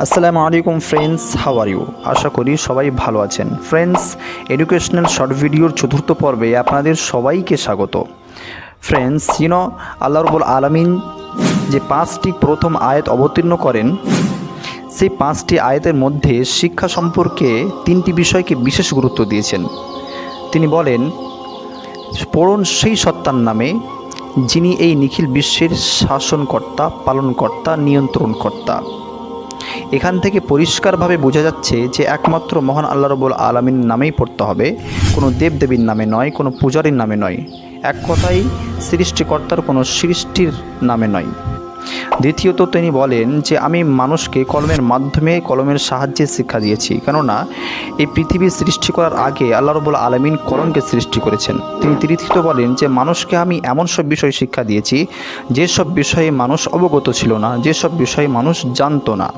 আসসালামু আলাইকুম friends, how are you? আশা করি সবাই ভালো আছেন। ফ্রেন্ডস, এডুকেশনাল শর্ট ভিডিওর চতুর্থ পর্বে আপনাদের সবাইকে স্বাগত। ফ্রেন্ডস, আল্লাহ রাব্বুল আলামিন যে 5টি প্রথম আয়াত অবতীর্ণ করেন, সেই 5টি আয়াতের মধ্যে শিক্ষা সম্পর্কে 3টি বিষয়কে বিশেষ গুরুত্ব দিয়েছেন। তিনি বলেন, পড়ুন সেই সত্তার নামে যিনি এই নিখিল বিশ্বের শাসনকর্তা, পালনকর্তা, নিয়ন্ত্রণকর্তা। এখান থেকে পরিষ্কারভাবে বোঝা যাচ্ছে যে একমাত্র মহান আল্লাহ রাব্বুল আলামিনের নামেই পড়তে হবে, কোনো দেবদেবীর নামে নয়, কোনো পূজারীর নামে নয়, এক কথায় সৃষ্টিকর্তার কোনো সৃষ্টির নামে নয়। দ্বিতীয়ত তিনি বলেন যে আমি মানুষকে কলমের মাধ্যমে, কলমের সাহায্যে শিক্ষা দিয়েছি, কেননা এই পৃথিবী সৃষ্টি করার আগে আল্লাহ রাব্বুল আলামিন কলমকে সৃষ্টি করেছেন। তিনি তৃতীয়ত বলেন যে মানুষকে আমি এমন সব বিষয় শিক্ষা দিয়েছি যেসব বিষয়ে মানুষ অবগত ছিল না, যেসব বিষয়ে মানুষ জানতো না।